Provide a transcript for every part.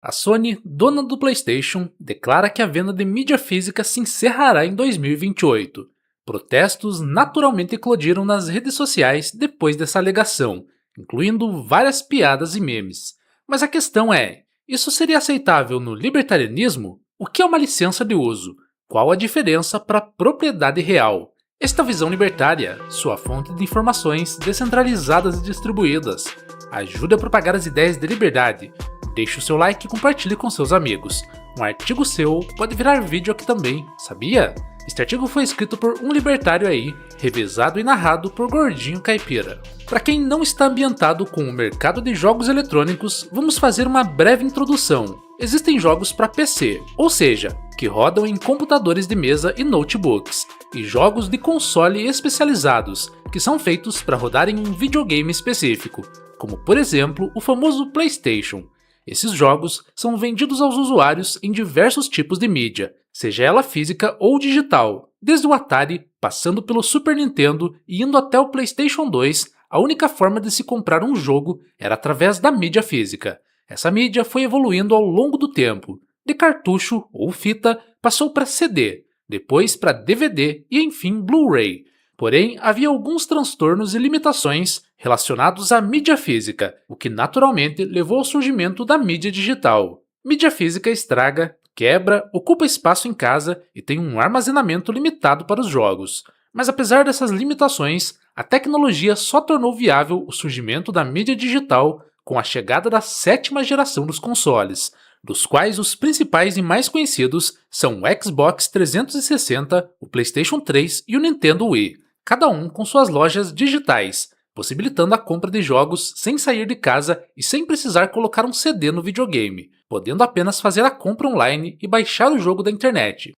A Sony, dona do PlayStation, declara que a venda de mídia física se encerrará em 2028. Protestos naturalmente eclodiram nas redes sociais depois dessa alegação, incluindo várias piadas e memes. Mas a questão é: isso seria aceitável no libertarianismo? O que é uma licença de uso? Qual a diferença para a propriedade real? Esta visão libertária, sua fonte de informações descentralizadas e distribuídas, ajude a propagar as ideias de liberdade. Deixe o seu like e compartilhe com seus amigos. Um artigo seu pode virar vídeo aqui também, sabia? Este artigo foi escrito por um libertário aí, revisado e narrado por Gordinho Caipira. Para quem não está ambientado com o mercado de jogos eletrônicos, vamos fazer uma breve introdução. Existem jogos para PC, ou seja, que rodam em computadores de mesa e notebooks, e jogos de console especializados, que são feitos para rodar em um videogame específico, como por exemplo o famoso PlayStation. Esses jogos são vendidos aos usuários em diversos tipos de mídia, seja ela física ou digital, desde o Atari, passando pelo Super Nintendo e indo até o PlayStation 2, a única forma de se comprar um jogo era através da mídia física. Essa mídia foi evoluindo ao longo do tempo. De cartucho ou fita, passou para CD, depois para DVD e enfim Blu-ray. Porém, havia alguns transtornos e limitações relacionados à mídia física, o que naturalmente levou ao surgimento da mídia digital. Mídia física estraga, quebra, ocupa espaço em casa e tem um armazenamento limitado para os jogos. Mas apesar dessas limitações, a tecnologia só tornou viável o surgimento da mídia digital com a chegada da 7ª geração dos consoles, dos quais os principais e mais conhecidos são o Xbox 360, o PlayStation 3 e o Nintendo Wii, cada um com suas lojas digitais, possibilitando a compra de jogos sem sair de casa e sem precisar colocar um CD no videogame, podendo apenas fazer a compra online e baixar o jogo da internet.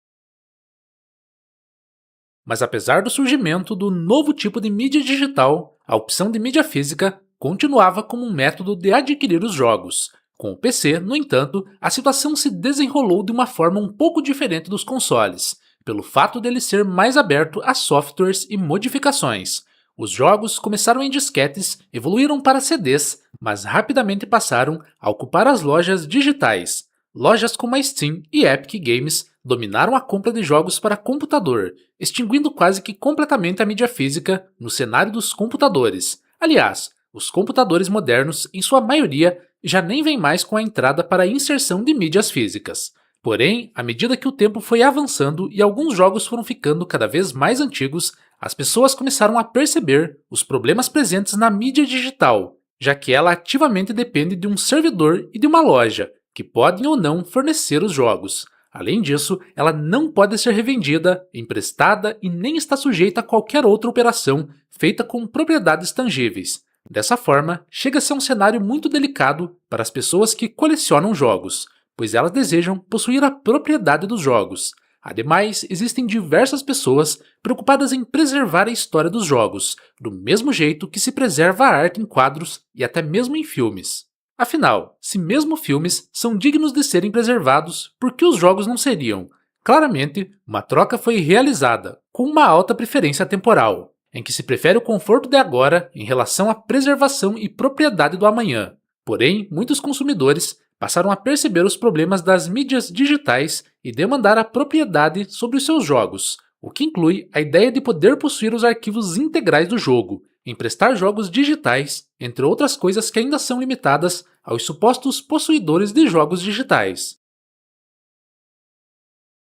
Mas apesar do surgimento do novo tipo de mídia digital, a opção de mídia física continuava como um método de adquirir os jogos. Com o PC, no entanto, a situação se desenrolou de uma forma um pouco diferente dos consoles, pelo fato dele ser mais aberto a softwares e modificações. Os jogos começaram em disquetes, evoluíram para CDs, mas rapidamente passaram a ocupar as lojas digitais. Lojas como a Steam e Epic Games dominaram a compra de jogos para computador, extinguindo quase que completamente a mídia física no cenário dos computadores. Aliás, os computadores modernos, em sua maioria, já nem vêm mais com a entrada para a inserção de mídias físicas. Porém, à medida que o tempo foi avançando e alguns jogos foram ficando cada vez mais antigos, as pessoas começaram a perceber os problemas presentes na mídia digital, já que ela ativamente depende de um servidor e de uma loja, que podem ou não fornecer os jogos. Além disso, ela não pode ser revendida, emprestada e nem está sujeita a qualquer outra operação feita com propriedades tangíveis. Dessa forma, chega-se a um cenário muito delicado para as pessoas que colecionam jogos, pois elas desejam possuir a propriedade dos jogos. Ademais, existem diversas pessoas preocupadas em preservar a história dos jogos, do mesmo jeito que se preserva a arte em quadros e até mesmo em filmes. Afinal, se mesmo filmes são dignos de serem preservados, por que os jogos não seriam? Claramente, uma troca foi realizada, com uma alta preferência temporal, em que se prefere o conforto de agora em relação à preservação e propriedade do amanhã. Porém, muitos consumidores passaram a perceber os problemas das mídias digitais e demandar a propriedade sobre os seus jogos, o que inclui a ideia de poder possuir os arquivos integrais do jogo, emprestar jogos digitais, entre outras coisas que ainda são limitadas aos supostos possuidores de jogos digitais.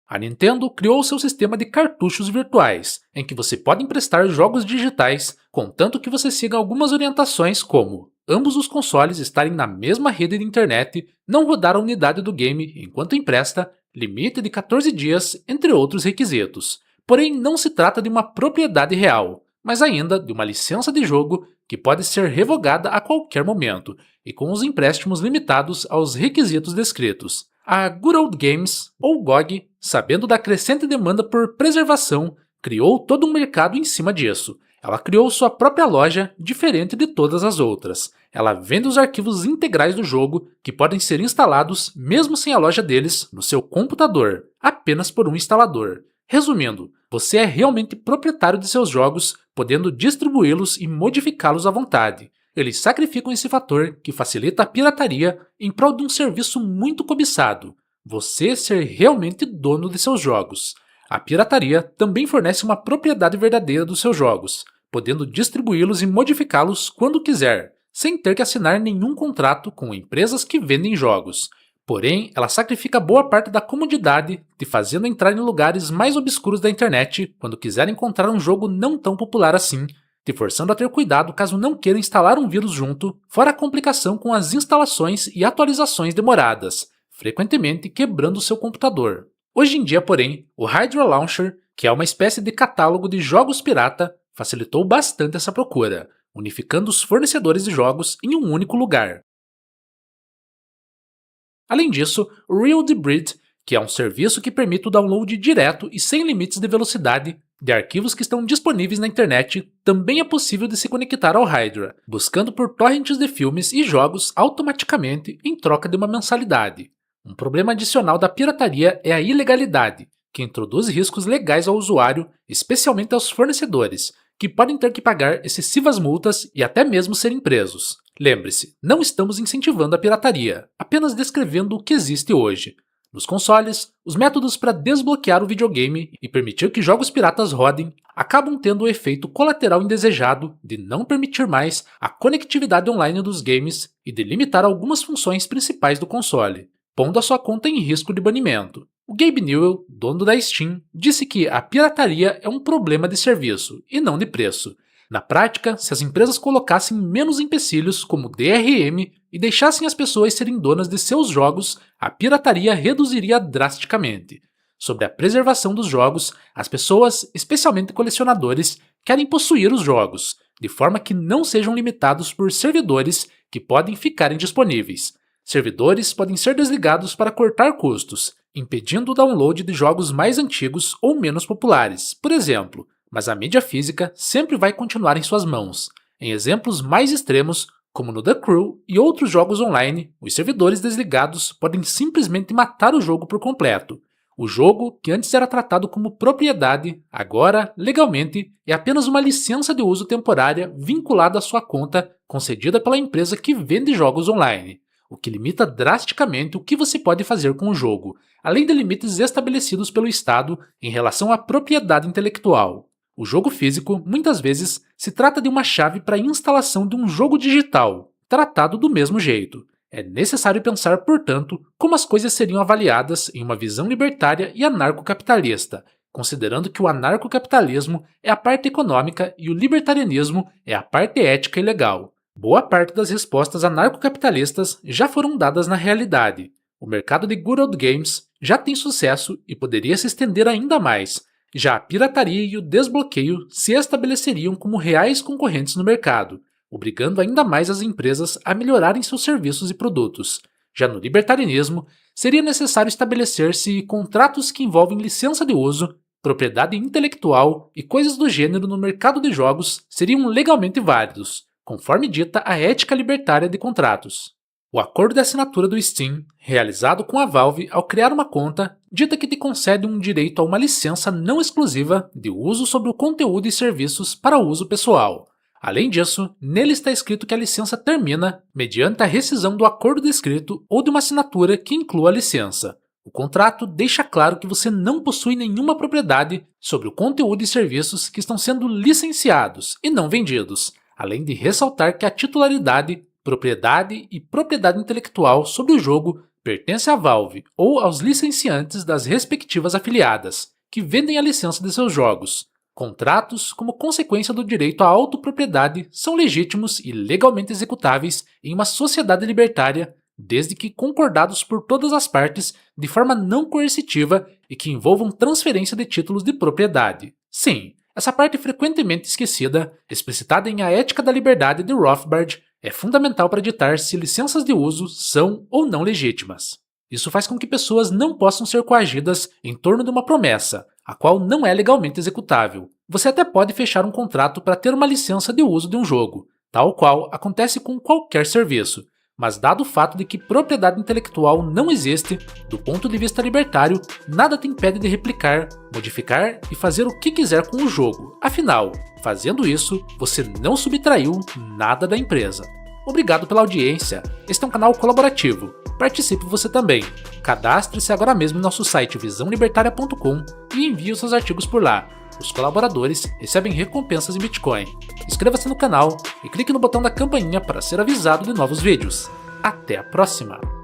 A Nintendo criou seu sistema de cartuchos virtuais, em que você pode emprestar jogos digitais, contanto que você siga algumas orientações como ambos os consoles estarem na mesma rede de internet, não rodar a unidade do game enquanto empresta, limite de 14 dias, entre outros requisitos. Porém, não se trata de uma propriedade real, mas ainda de uma licença de jogo que pode ser revogada a qualquer momento, e com os empréstimos limitados aos requisitos descritos. A Good Old Games, ou GOG, sabendo da crescente demanda por preservação, criou todo um mercado em cima disso. Ela criou sua própria loja, diferente de todas as outras. Ela vende os arquivos integrais do jogo, que podem ser instalados, mesmo sem a loja deles, no seu computador, apenas por um instalador. Resumindo, você é realmente proprietário de seus jogos, podendo distribuí-los e modificá-los à vontade. eles sacrificam esse fator que facilita a pirataria em prol de um serviço muito cobiçado: você ser realmente dono de seus jogos. A pirataria também fornece uma propriedade verdadeira dos seus jogos, podendo distribuí-los e modificá-los quando quiser, sem ter que assinar nenhum contrato com empresas que vendem jogos. Porém, ela sacrifica boa parte da comodidade, te fazendo entrar em lugares mais obscuros da internet quando quiser encontrar um jogo não tão popular assim, te forçando a ter cuidado caso não queira instalar um vírus junto, fora a complicação com as instalações e atualizações demoradas, frequentemente quebrando seu computador. Hoje em dia, porém, o Hydra Launcher, que é uma espécie de catálogo de jogos pirata, facilitou bastante essa procura, unificando os fornecedores de jogos em um único lugar. Além disso, o Real Debrid, que é um serviço que permite o download direto e sem limites de velocidade de arquivos que estão disponíveis na internet, também é possível de se conectar ao Hydra, buscando por torrents de filmes e jogos automaticamente em troca de uma mensalidade. Um problema adicional da pirataria é a ilegalidade, que introduz riscos legais ao usuário, especialmente aos fornecedores, que podem ter que pagar excessivas multas e até mesmo serem presos. Lembre-se, não estamos incentivando a pirataria, apenas descrevendo o que existe hoje. Nos consoles, os métodos para desbloquear o videogame e permitir que jogos piratas rodem acabam tendo o efeito colateral indesejado de não permitir mais a conectividade online dos games e de limitar algumas funções principais do console, pondo a sua conta em risco de banimento. O Gabe Newell, dono da Steam, disse que a pirataria é um problema de serviço e não de preço. Na prática, se as empresas colocassem menos empecilhos como DRM e deixassem as pessoas serem donas de seus jogos, a pirataria reduziria drasticamente. Sobre a preservação dos jogos, as pessoas, especialmente colecionadores, querem possuir os jogos, de forma que não sejam limitados por servidores que podem ficar indisponíveis. Servidores podem ser desligados para cortar custos, impedindo o download de jogos mais antigos ou menos populares, por exemplo, mas a mídia física sempre vai continuar em suas mãos. Em exemplos mais extremos, como no The Crew e outros jogos online, os servidores desligados podem simplesmente matar o jogo por completo. O jogo, que antes era tratado como propriedade, agora, legalmente, é apenas uma licença de uso temporária vinculada à sua conta, concedida pela empresa que vende jogos online, o que limita drasticamente o que você pode fazer com o jogo, além de limites estabelecidos pelo Estado em relação à propriedade intelectual. O jogo físico, muitas vezes, se trata de uma chave para a instalação de um jogo digital, tratado do mesmo jeito. É necessário pensar, portanto, como as coisas seriam avaliadas em uma visão libertária e anarcocapitalista, considerando que o anarcocapitalismo é a parte econômica e o libertarianismo é a parte ética e legal. Boa parte das respostas anarcocapitalistas já foram dadas na realidade. O mercado de Good Old Games já tem sucesso e poderia se estender ainda mais. Já a pirataria e o desbloqueio se estabeleceriam como reais concorrentes no mercado, obrigando ainda mais as empresas a melhorarem seus serviços e produtos. Já no libertarianismo, seria necessário estabelecer-se contratos que envolvem licença de uso, propriedade intelectual e coisas do gênero no mercado de jogos seriam legalmente válidos, conforme dita a ética libertária de contratos. O acordo de assinatura do Steam, realizado com a Valve ao criar uma conta, dita que te concede um direito a uma licença não exclusiva de uso sobre o conteúdo e serviços para uso pessoal. Além disso, nele está escrito que a licença termina mediante a rescisão do acordo descrito ou de uma assinatura que inclua a licença. O contrato deixa claro que você não possui nenhuma propriedade sobre o conteúdo e serviços que estão sendo licenciados e não vendidos, além de ressaltar que a titularidade, propriedade e propriedade intelectual sobre o jogo pertence à Valve ou aos licenciantes das respectivas afiliadas, que vendem a licença de seus jogos. Contratos, como consequência do direito à autopropriedade, são legítimos e legalmente executáveis em uma sociedade libertária, desde que concordados por todas as partes de forma não coercitiva e que envolvam transferência de títulos de propriedade. Sim, essa parte frequentemente esquecida, explicitada em A Ética da Liberdade de Rothbard, é fundamental para ditar se licenças de uso são ou não legítimas. Isso faz com que pessoas não possam ser coagidas em torno de uma promessa, a qual não é legalmente executável. Você até pode fechar um contrato para ter uma licença de uso de um jogo, tal qual acontece com qualquer serviço, Mas dado o fato de que propriedade intelectual não existe, do ponto de vista libertário, nada te impede de replicar, modificar e fazer o que quiser com o jogo. Afinal, fazendo isso, você não subtraiu nada da empresa. Obrigado pela audiência. Este é um canal colaborativo. Participe você também. Cadastre-se agora mesmo em nosso site visãolibertaria.com e envie os seus artigos por lá. Os colaboradores recebem recompensas em Bitcoin. Inscreva-se no canal e clique no botão da campainha para ser avisado de novos vídeos. Até a próxima!